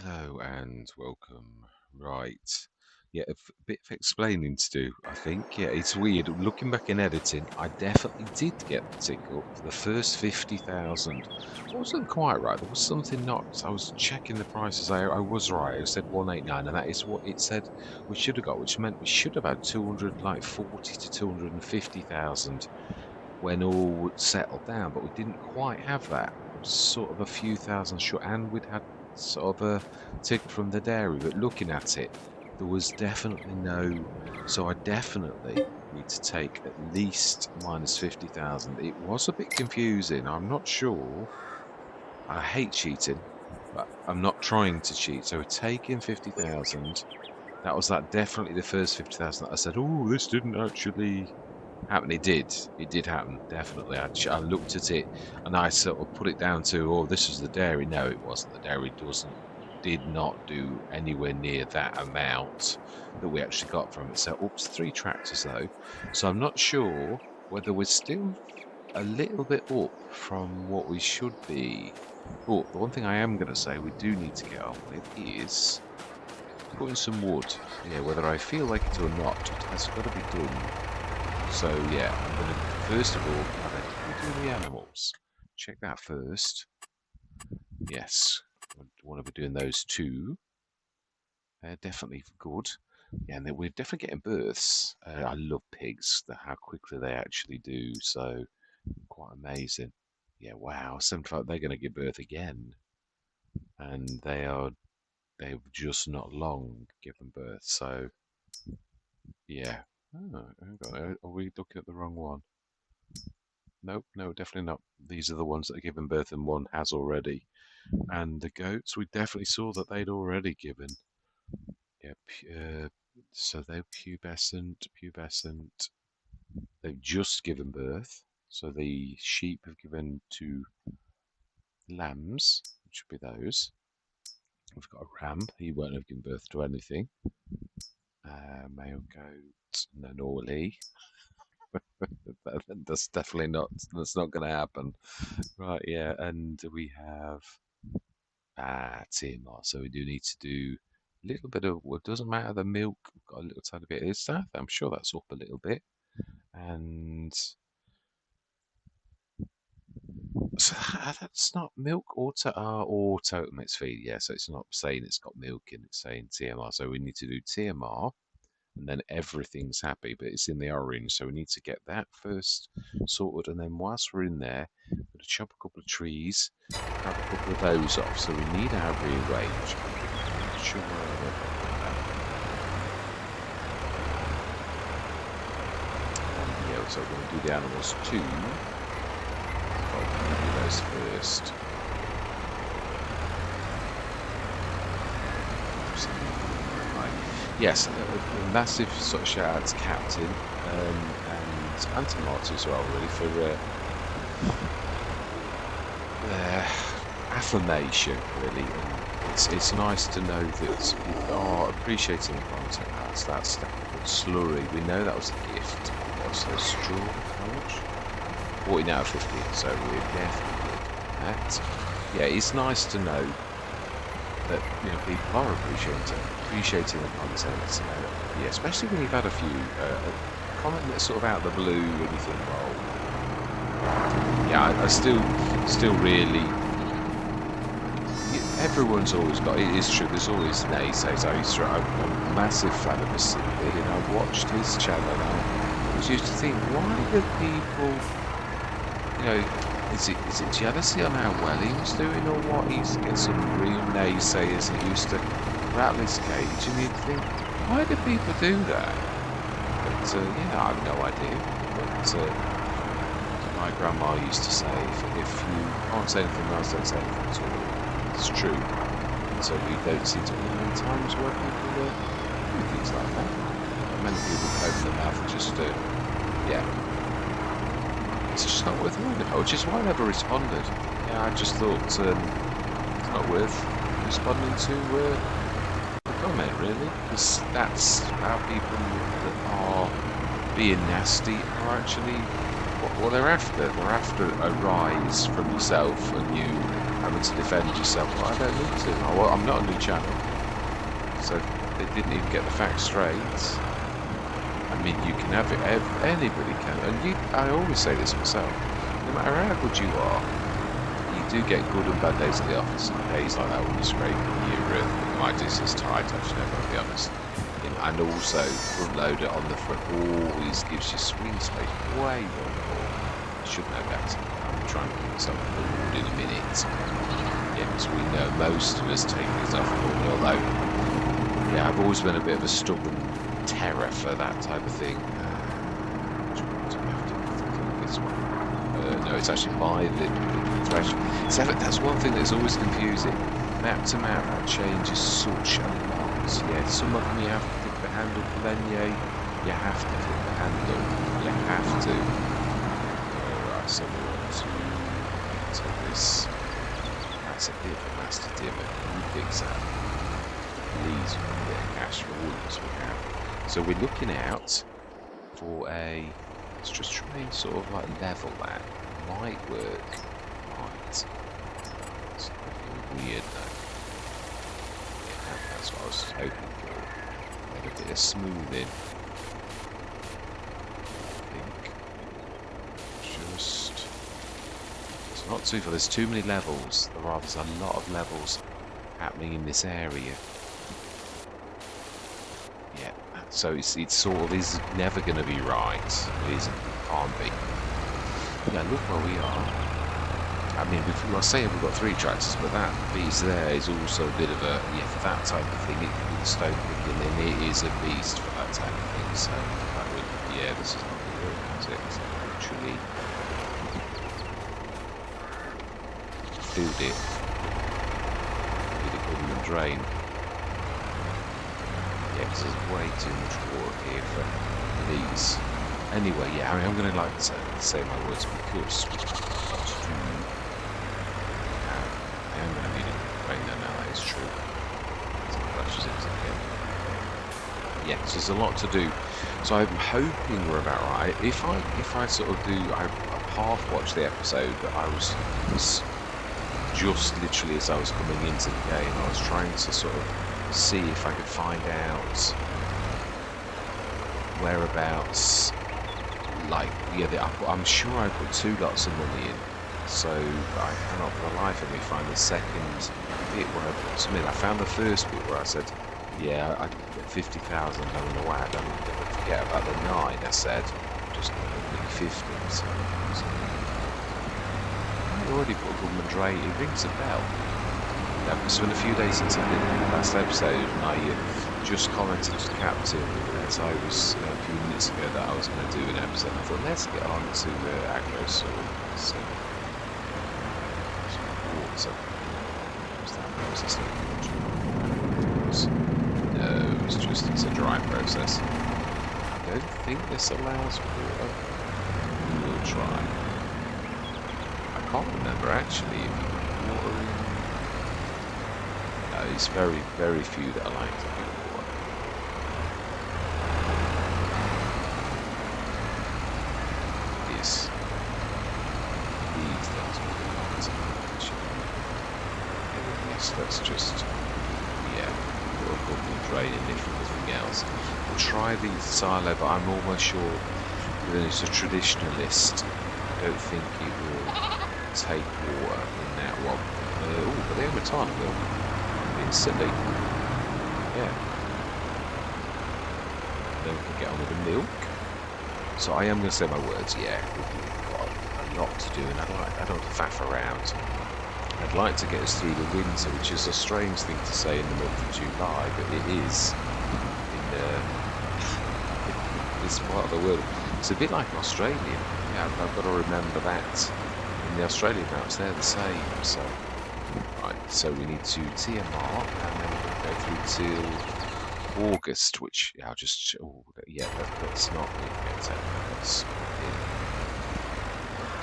Hello and welcome. Right. Yeah, a bit of explaining to do, I think. Yeah, it's weird. Looking back in editing, I definitely did get the tick up for the first 50,000. I wasn't quite right. There was something not. I was checking the prices. I was right. I said 189, and that is what it said we should have got, which meant we should have had 200, like 40 to 250,000 when all settled down, but we didn't quite have that. It was sort of a few thousand short, and we'd had sort of a tick from the dairy. But looking at it, there was definitely no. So I definitely need to take at least minus 50,000. It was a bit confusing. I'm not sure. I hate cheating, but I'm not trying to cheat. So we're taking 50,000. That was definitely the first 50,000 that I said, oh, this didn't actually happen. It did. It did happen. Definitely. I looked at it and I sort of put it down to, oh, this is the dairy. No, it wasn't. The dairy did not do anywhere near that amount that we actually got from it. So, oops, 3 tractors though. So I'm not sure whether we're still a little bit up from what we should be. Oh, the one thing I am going to say we do need to get on with is putting some wood. Yeah, whether I feel like it or not, it has got to be done. So yeah, I'm going to first of all, we do the animals. Check that first. Yes, I want to be doing those two. They're definitely good. Yeah, and we're definitely getting births. I love pigs, how quickly they actually do. So quite amazing. Yeah, wow, 75. They're going to give birth again, and they've just not long given birth. So yeah. Oh, hang on, are we looking at the wrong one? Nope, no, definitely not. These are the ones that are given birth and one has already. And the goats, we definitely saw that they'd already given. Yeah, so they're pubescent. They've just given birth. So the sheep have given 2 lambs, which would be those. We've got a ram. He won't have given birth to anything. Male goat, no, normally. That's definitely not. That's not going to happen. Right, yeah, and we have TMR. So we do need to do a little bit of. Well, it doesn't matter the milk. We've got a little tiny bit. Is that? I'm sure that's up a little bit. And so that's not milk or total mixed feed. Yeah, so it's not saying it's got milk in. It's saying TMR. So we need to do TMR. And then everything's happy, but it's in the orange, so we need to get that first sorted. And then whilst we're in there, we're going to chop a couple of trees, grab a couple of those off. So we need our rearrange. Not sure where and yeah, so we're going to do the animals too. But we're going to do those first. Yes, a massive sort of shout out to Captain and to Marty as well, really, for their affirmation, really. And it's nice to know that people are appreciating the content. That's Slurry. We know that was a gift. What's the straw? How much? 14 out of 50. So we're definitely good at that. Yeah, it's nice to know that people are appreciating the content. Yeah, especially when you've had a few comment that's sort of out of the blue and you think, well, yeah, I still really. Everyone's always got. It is true. There's always naysays. I'm a massive fan of Mr. Sid, and I watched his channel. And I was used to think, why do people, is it jealousy on how well he was doing or what? He's getting some real naysayers that used to rattle his cage, and you'd think, why do people do that? But I have no idea. But my grandma used to say, if you can't say anything nice, don't say anything at all. It's true. So we don't seem to be in times where people do things like that. Many people open their mouth and just, it's just not worth doing it, which is why I never responded. Yeah, I just thought it's not worth responding to the comment, really, because that's how people that are being nasty are actually What they're after a rise from yourself and you having to defend yourself. But I don't need to. I'm not a new channel, so they didn't even get the facts straight. I mean, you can have it. Anybody can, and I always say this myself. No matter how good you are, you do get good and bad days at the office. Days like that when you're scraping your my disc is tight. Actually, I've got to be honest. And also, front loader on the front always gives you swing space way more. I should know better. I'm trying to put myself forward in a minute. Yeah, because we know most of us take these off normally, although, yeah, I've always been a bit of a stubborn terror for that type of thing. Which one do we have to click this one? No, it's actually by the thresh. So that's one thing that's always confusing. Map to map, that changes such a lot. Yeah, some of them you have to click the handle, then you have to click the handle. You have to. Alright, so we want to take this. That's a bit of a nasty dimmer. Can you fix that? Please, we can get a cash for wounds we have. So we're looking out for a. Let's just try and sort of like level that. Might work. Might. It's looking weird though. That's what I was hoping for. Get a bit of smoothing. I think. Just. It's not too far. There's too many levels. There's a lot of levels happening in this area. Yeah. So it sort of is never going to be right. It isn't. It can't be. Yeah, look where we are. I mean, I say we've got 3 tractors, but that beast there is also a bit of a, yeah, for that type of thing, it can be the stone picking, and it is a beast for that type of thing, so that would, yeah, this is not going to work, is it? So actually, filled it, and drain. Yeah, because there's way too much water here for these. Anyway, yeah, I mean, I'm going to like to say my words because I'm going to need a brain there now, that is true. Yeah, so there's a lot to do. So I'm hoping we're about right. If I sort of do, I half watched the episode, but I was just literally as I was coming into the game, I was trying to sort of see if I could find out whereabouts, like, yeah, I'm sure I put 2 lots of money in. So I cannot for the life of me find the second bit where I put some in. I found the first bit where I said, yeah, I could get 50,000 having a whack. Don't forget about the 9. I said, just going to 50. So I already put Goodman Dre. It rings a bell. It's been a few days since I did the last episode, and I just commented to Captain as I was a few minutes ago that I was going to do an episode. I thought, let's get on to Agro Sul Rice. No, it's a dry process. I don't think this allows water. We will try. I can't remember actually if you put water in. No, it's very, very few that I like to do water. This. These things will be not so much. Yes, let's just, yeah, put a couple of drain in it from everything else. We'll try the silo, but I'm almost sure that it's a traditionalist. I don't think it will take water in that one. Oh, but they're retirement milk. Being silly. Yeah. Then we can get on with the milk. So I am going to say my words, yeah. We've got a lot to do, and I don't want to faff around. I'd like to get us through the winter, which is a strange thing to say in the month of July, but it is in this part of the world. It's a bit like Australia. Yeah, I've got to remember that. In the Australian maps, they're the same. So, right, so we need to TMR, and then we're going to go through till August, which I'll just, oh, yeah, that's not going to get to. Let's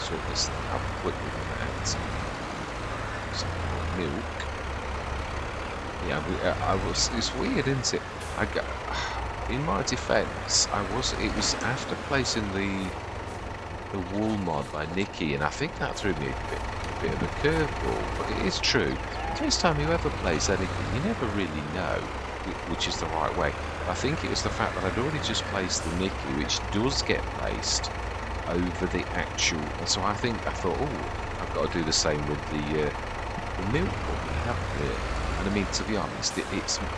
sort this out quickly with that. Some more milk. Yeah, it's weird, isn't it? In my defence, it was after placing the the wool mod by Nikki, and I think that threw me a bit of a curveball. But it is true. First time you ever place anything, you never really know which is the right way. I think it was the fact that I'd already just placed the Nikki, which does get placed over the actual. And so I thought, oh, I've got to do the same with the milk bucket. And I mean, to be honest,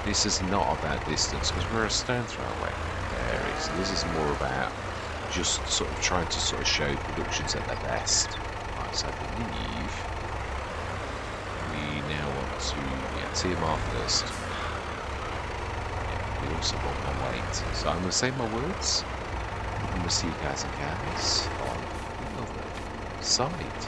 this is not about distance because we're a stone throw away from the area. So this is more about just sort of trying to sort of show productions at their best. Right, so I believe we now want to TMR first. Yeah, we also want my weight. So I'm going to say my words. I'm going to see you guys and gals on the other side.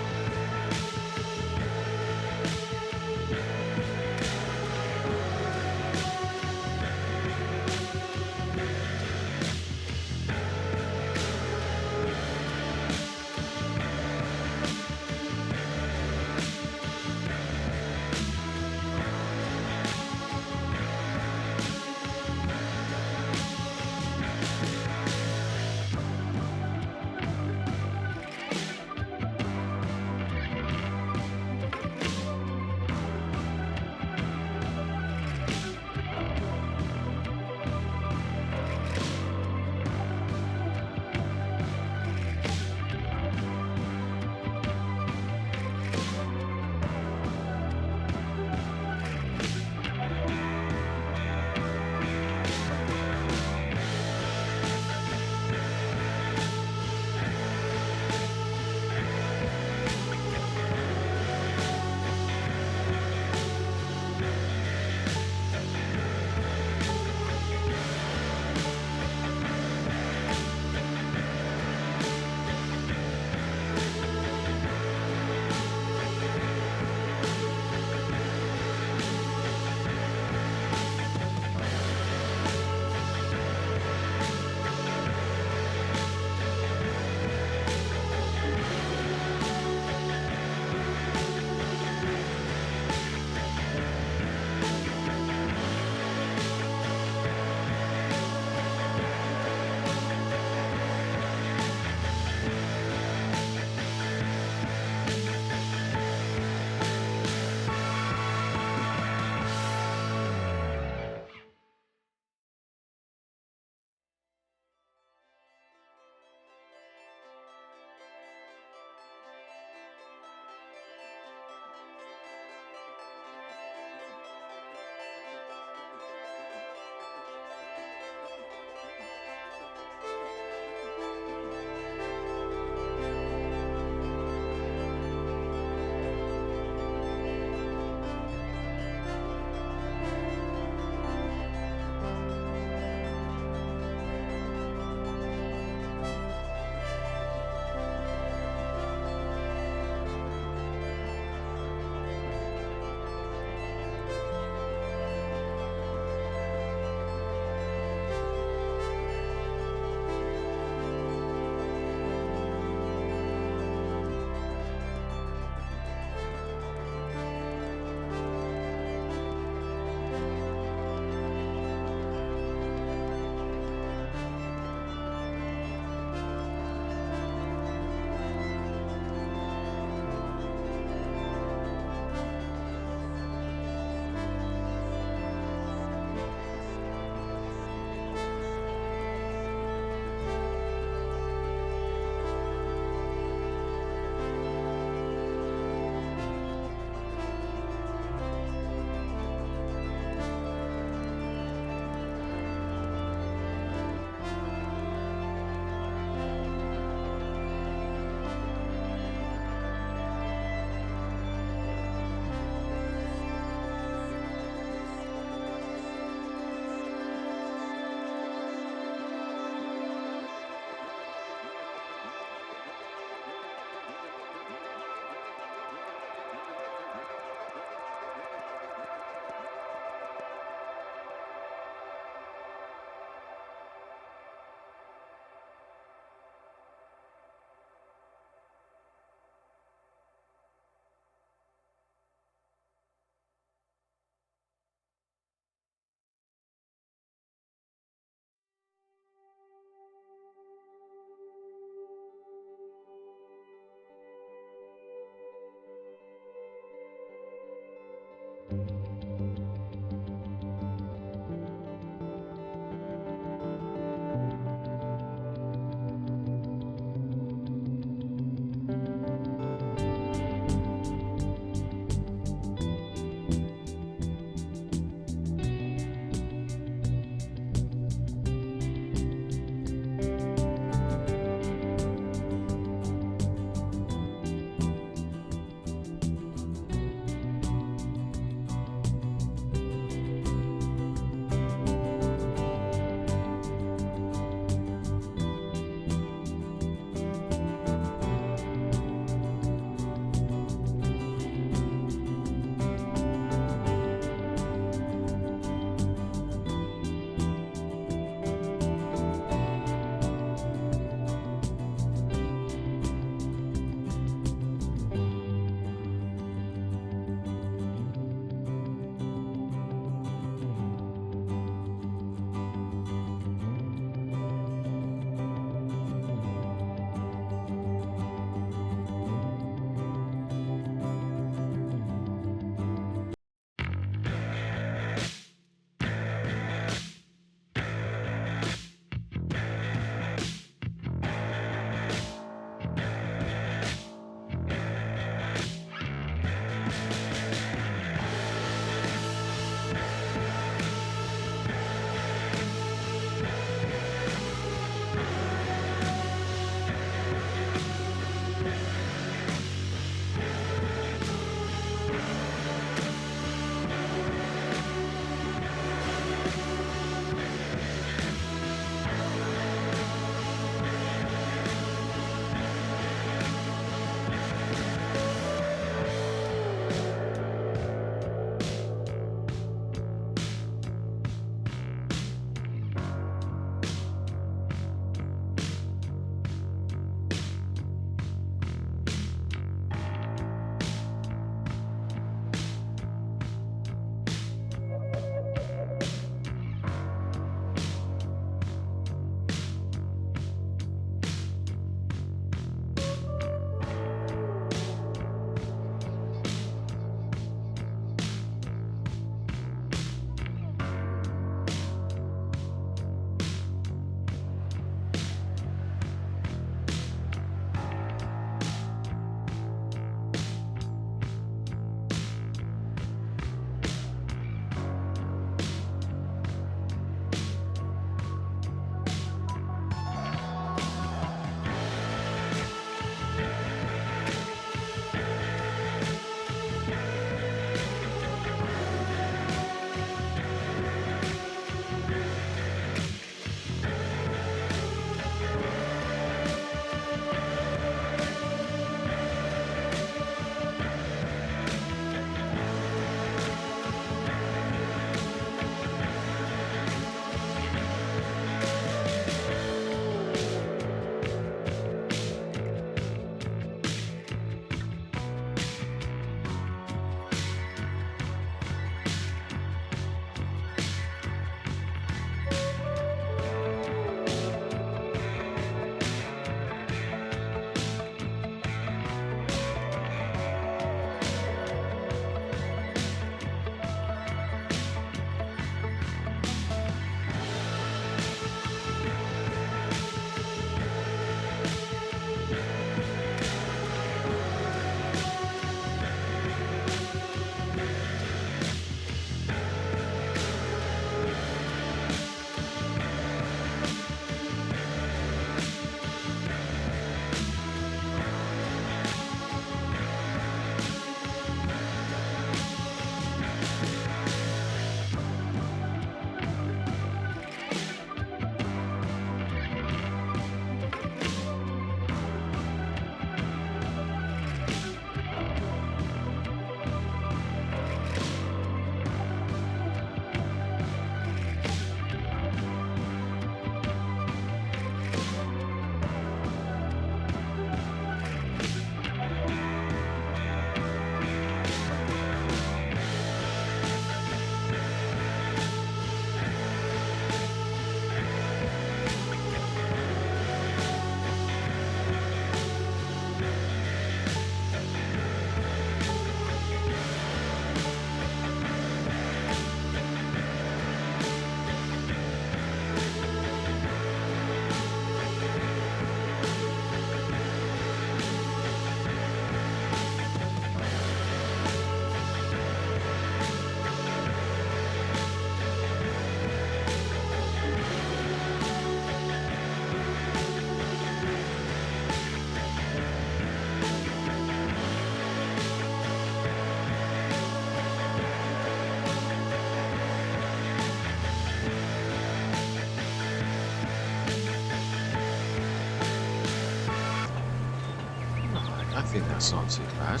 I think that's not too bad.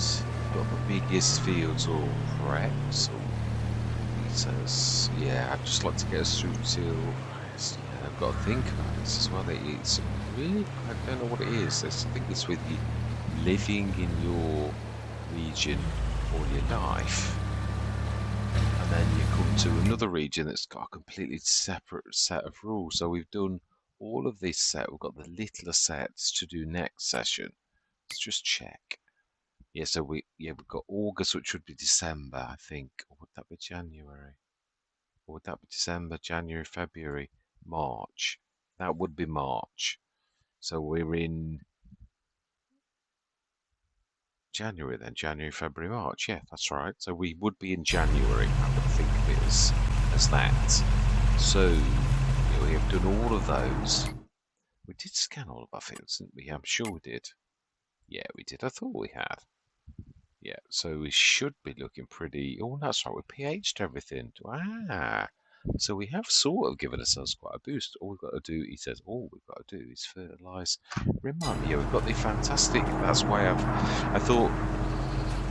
Got the biggest fields all prepped. All meters. Yeah, I'd just like to get us through till. Yeah, I've got to think about this as well. It's really, I don't know what it is. I think it's with you living in your region all your life, and then you come to another region that's got a completely separate set of rules. So we've done all of this set. We've got the littler sets to do next session. Let's just check. Yeah, so we've got August, which would be December, I think. Or would that be January? Or would that be December, January, February, March? That would be March. So we're in January then, January, February, March. Yeah, that's right. So we would be in January. I'm going to think of it as that. So we have done all of those. We did scan all of our fields, didn't we? I'm sure we did. Yeah, we did. I thought we had. Yeah, so we should be looking pretty. Oh, that's right. We pH'd everything. Ah, so we have sort of given ourselves quite a boost. All we've got to do, he says, all we've got to do is fertilise. Remind me, yeah, we've got the fantastic. That's why I thought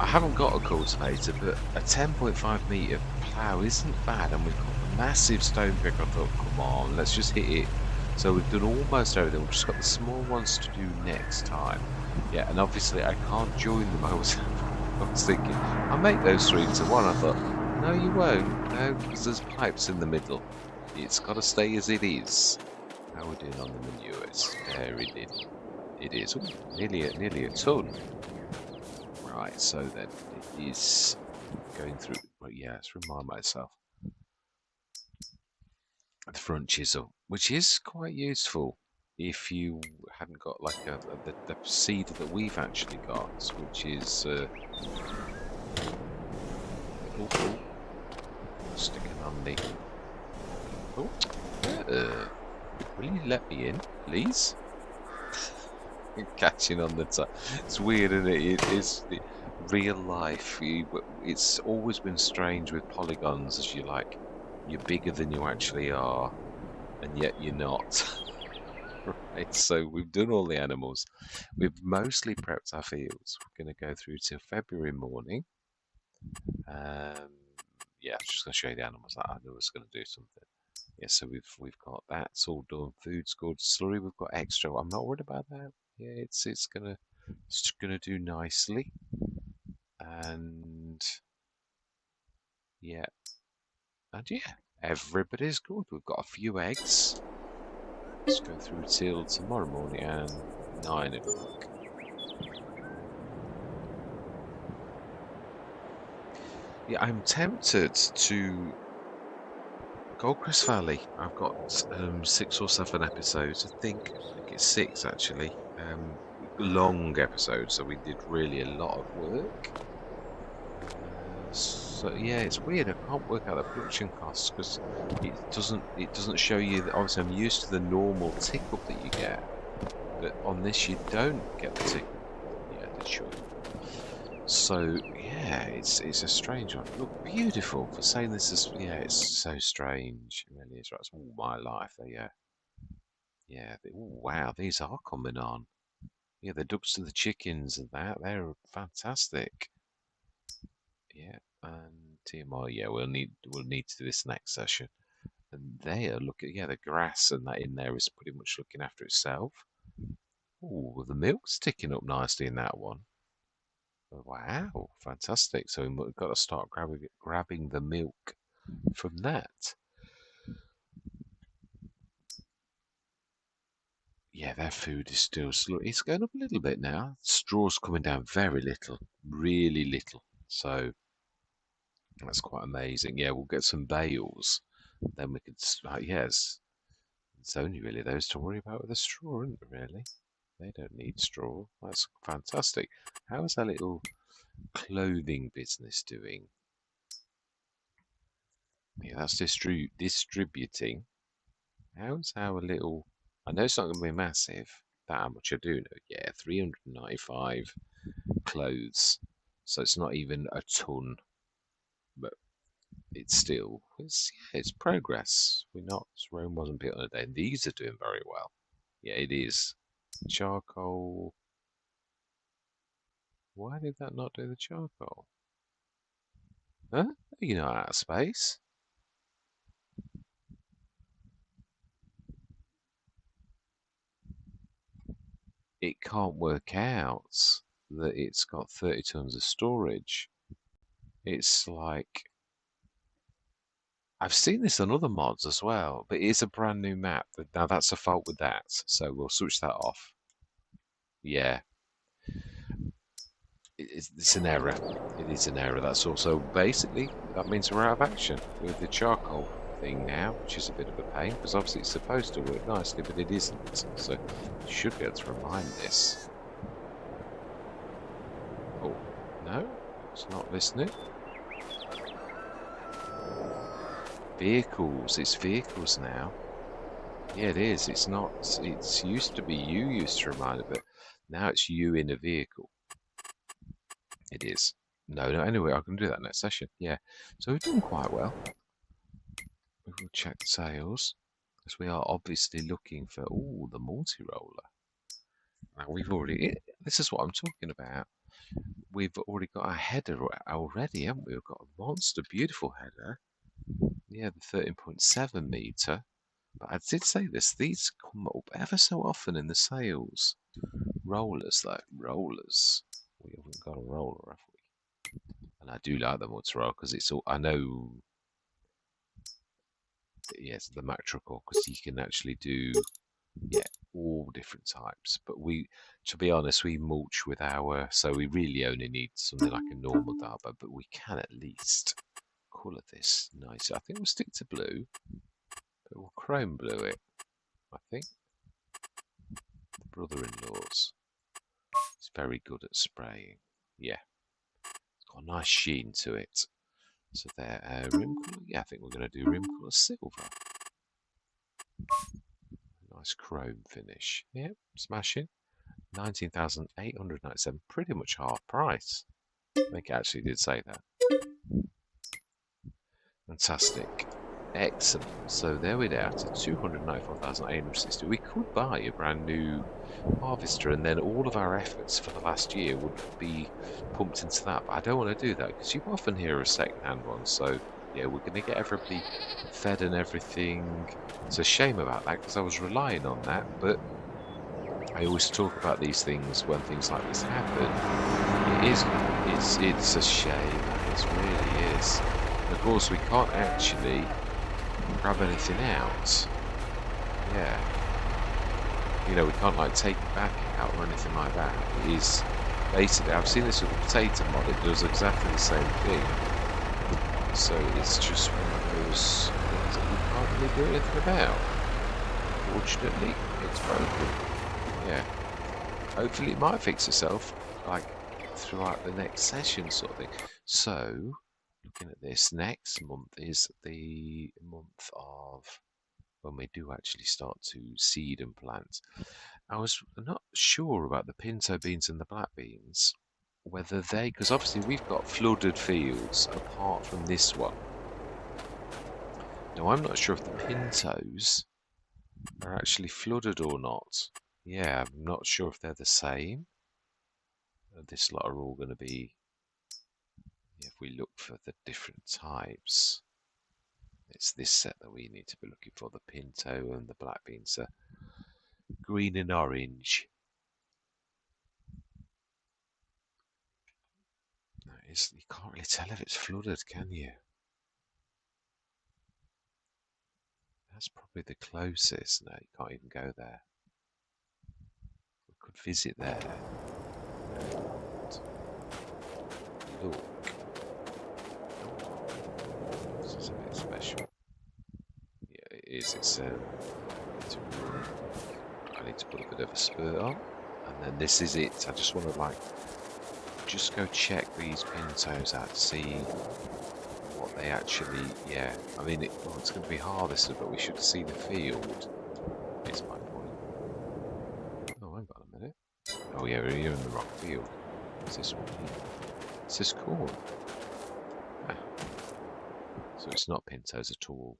I haven't got a cultivator, but a 10.5 metre plough isn't bad, and we've got the massive stone pick. I thought, come on, let's just hit it. So we've done almost everything. We've just got the small ones to do next time. Yeah, and obviously I can't join them. I was thinking, I'll make those 3-to-1. I thought, no, you won't. No, because there's pipes in the middle. It's got to stay as it is. How are we doing on the manure? It's very little. It is. Ooh, nearly a ton. Right, so then it is going through. Well, yeah, let's remind myself. The front chisel, which is quite useful if you hadn't got like the seed that we've actually got, which is oh, sticking on the. Oh, will you let me in, please? Catching on the top. It's weird, isn't it? It is real life. It's always been strange with polygons, as you like. You're bigger than you actually are, and yet you're not. Right, so we've done all the animals. We've mostly prepped our fields. We're going to go through till February morning. Yeah, I'm just going to show you the animals. I knew I was going to do something. Yeah, so we've got that. It's all done. Food's good. Slurry, we've got extra. I'm not worried about that. Yeah, it's gonna do nicely. And yeah, and yeah, everybody's good. We've got a few eggs. Let's go through till tomorrow morning and 9 o'clock. Yeah, I'm tempted to Goldcrest Valley. I've got 6 or 7 episodes. I think it's 6 actually. Long episodes, so we did really a lot of work. So yeah, it's weird. I can't work out the production costs because it doesn't show you that. Obviously, I'm used to the normal tick up that you get, but on this you don't get the tick up. Yeah, it should. So yeah, it's a strange one. Look, beautiful for saying this is. Yeah, it's so strange. It really is. Right, it's all my life. Yeah. Oh, wow, these are coming on. Yeah, the ducks and the chickens and they're fantastic. Yeah, and TMI. Yeah, we'll need to do this next session. And they are looking. Yeah, the grass and that in there is pretty much looking after itself. Oh, the milk's ticking up nicely in that one. Wow, fantastic. So we've got to start grabbing the milk from that. Yeah, their food is still slow. It's going up a little bit now. Straw's coming down very little, really little. So that's quite amazing. Yeah, we'll get some bales. Then we could, yes, it's only really those to worry about with the straw, isn't it, really? They don't need straw. That's fantastic. How is our little clothing business doing? Yeah, that's distributing. How's our little... I know it's not going to be massive. That much I do know. Yeah, 395 clothes. So it's not even a ton, but it's still... it's progress. We're not... Rome wasn't built in a day. These are doing very well. Yeah, it is. Charcoal. Why did that not do the charcoal? Huh? You're not out of space. It can't work out that it's got 30 tons of storage. It's like I've seen this on other mods as well, but it is a brand new map. Now that's a fault with that, so we'll switch that off. Yeah, it's an error. It is an error. That's also basically that means we're out of action with the charcoal thing now, which is a bit of a pain because obviously it's supposed to work nicely, but it isn't. So you should be able to remind this. Oh no, it's not listening. Vehicles. It's vehicles now. Yeah, it is. It's not. It's used to be you used to remind it, but now it's you in a vehicle. It is. No, no. Anyway, I can do that next session. Yeah. So we've done quite well. We will check the sales because we are obviously looking for the multi-roller. Now we've already. This is what I'm talking about. We've already got a header already, haven't we? We've got a monster, beautiful header. Yeah, the 13.7 meter. But I did say this, these come up ever so often in the sales. Rollers, though. Rollers. We haven't got a roller, have we? And I do like the multi-roller because it's all. I know. Yes, the Macrical because you can actually do all different types. But to be honest, we mulch with so we really only need something like a normal Darbo, but we can at least colour this nice. I think we'll stick to blue, but we'll chrome blue it. I think the brother-in-law's. It's very good at spraying. Yeah, it's got a nice sheen to it. So there, rim colour. Yeah, I think we're going to do rim colour silver. Nice chrome finish. Yep, smashing. 19,897, pretty much half price. I think it actually did say that. Fantastic. Excellent. So there we're down to 294,860. We could buy a brand new harvester and then all of our efforts for the last year would be pumped into that. But I don't want to do that because you often hear of second-hand ones. So yeah, we're going to get everybody fed and everything. It's a shame about that because I was relying on that. But I always talk about these things when things like this happen. It's a shame. It really is. And of course, we can't actually grab anything out. Yeah. We can't like take it back out or anything like that. It is basically, I've seen this with the potato mod, it does exactly the same thing. So it's just one of those things that we can't really do anything about. Fortunately, it's broken. Yeah. Hopefully it might fix itself, like throughout the next session sort of thing. So, looking at this, next month is the month of when we do actually start to seed and plant. I was not sure about the pinto beans and the black beans, whether because obviously we've got flooded fields apart from this one. Now I'm not sure if the pintos are actually flooded or not. Yeah, I'm not sure if they're the same. This lot are all going to be, if we look for the different types, it's this set that we need to be looking for. The pinto and the black beans are green and orange. No, you can't really tell if it's flooded, can you? That's probably the closest. No, you can't even go there. We could visit there. And look. This is a bit special. Yeah, it is. I need to put a bit of a spurt on. And then this is it. I just want to just go check these pintos out to see what they actually, I mean, it's going to be harvested, but we should see the field, is my point. Oh, hang on a minute. Oh yeah, we're in the wrong field. What's this one here? Is this corn? Ah. So it's not pintos at all.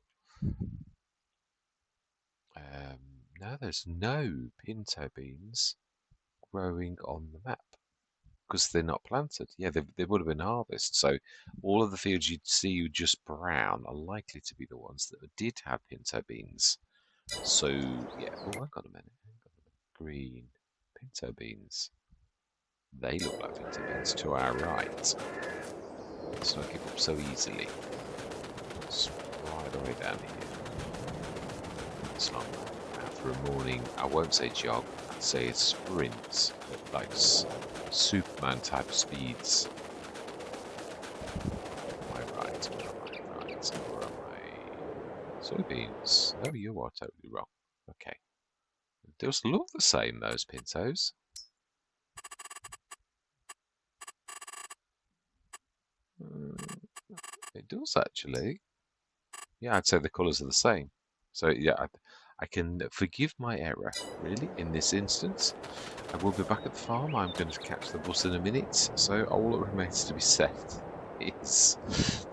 No, there's no pinto beans growing on the map. because they're not planted. Yeah, they would have been harvested. So all of the fields you'd see just brown are likely to be the ones that did have pinto beans. So yeah, oh, hang on a minute. Green pinto beans. They look like pinto beans to our right. Let's not give up so easily. It's right the way down here. It's not after a morning, I won't say jog, I'd say it's sprints, like Superman type speeds. Am I right? Or am I right? Or am I... Soybeans? No, you are totally wrong. Okay. They does look the same, those pintos. It does actually. Yeah, I'd say the colours are the same. So yeah, I can forgive my error, really, in this instance. I will be back at the farm. I'm going to catch the bus in a minute. So all that remains to be said is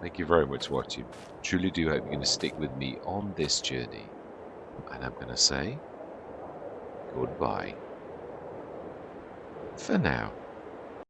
thank you very much for watching. Truly do hope you're going to stick with me on this journey. And I'm going to say goodbye for now.